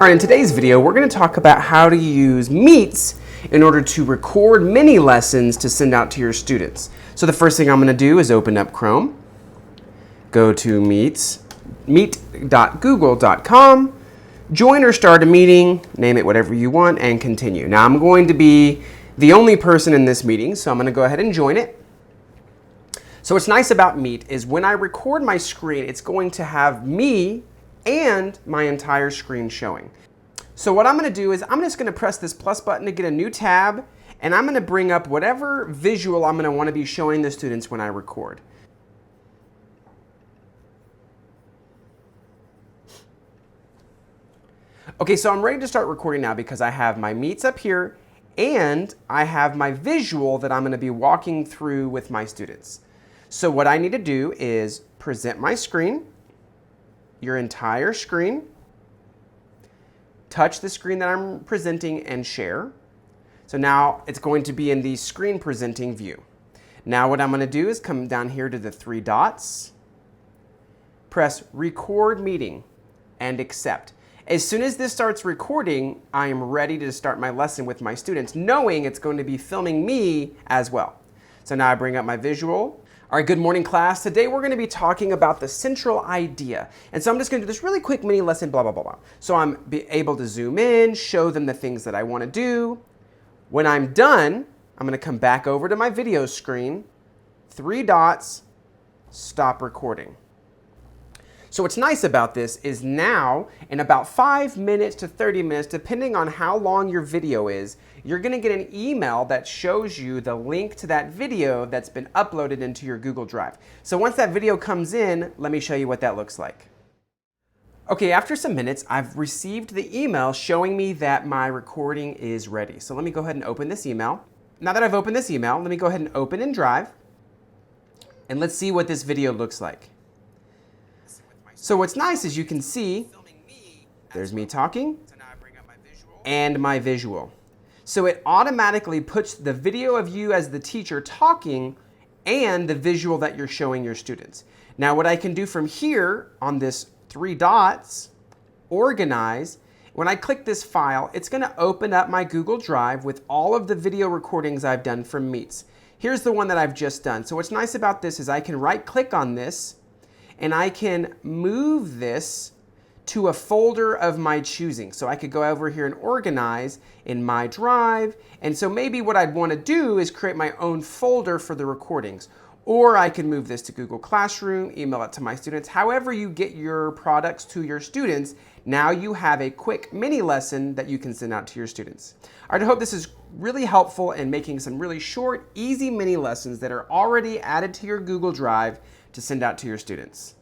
All right, in today's video, we're going to talk about how to use Meets in order to record mini lessons to send out to your students. So the first thing I'm going to do is open up Chrome, go to meet.google.com, join or start a meeting, name it whatever you want, and continue. Now I'm going to be the only person in this meeting, so I'm going to go ahead and join it. So what's nice about Meet is when I record my screen, it's going to have me and my entire screen showing. So what I'm going to do is I'm just going to press this plus button to get a new tab, and I'm going to bring up whatever visual I'm going to want to be showing the students when I record. Okay, so I'm ready to start recording now because I have my Meets up here and I have my visual that I'm going to be walking through with my students. So what I need to do is present my screen, your entire screen, touch the screen that I'm presenting and share. So now it's going to be in the screen presenting view. Now what I'm going to do is come down here to the three dots, press record meeting and accept. As soon as this starts recording, I am ready to start my lesson with my students, knowing it's going to be filming me as well. So now I bring up my visual. All right, good morning class. Today we're going to be talking about the central idea. And so I'm just going to do this really quick mini lesson, blah, blah, blah, blah. So I'm able to zoom in, show them the things that I want to do. When I'm done, I'm going to come back over to my video screen, three dots, stop recording. So what's nice about this is now, in about 5 minutes to 30 minutes, depending on how long your video is, you're going to get an email that shows you the link to that video that's been uploaded into your Google Drive. So once that video comes in, let me show you what that looks like. Okay, after some minutes, I've received the email showing me that my recording is ready. So let me go ahead and open this email. Now that I've opened this email, let me go ahead and open in Drive. And let's see what this video looks like. So what's nice is you can see there's me talking and my visual. So it automatically puts the video of you as the teacher talking and the visual that you're showing your students. Now what I can do from here on this three dots, organize, when I click this file, it's going to open up my Google Drive with all of the video recordings I've done from Meets. Here's the one that I've just done. So what's nice about this is I can right click on this and I can move this to a folder of my choosing. So I could go over here and organize in my Drive. And so maybe what I'd want to do is create my own folder for the recordings. Or I can move this to Google Classroom, email it to my students. However you get your products to your students, now you have a quick mini lesson that you can send out to your students. All right, I hope this is really helpful in making some really short, easy mini lessons that are already added to your Google Drive to send out to your students.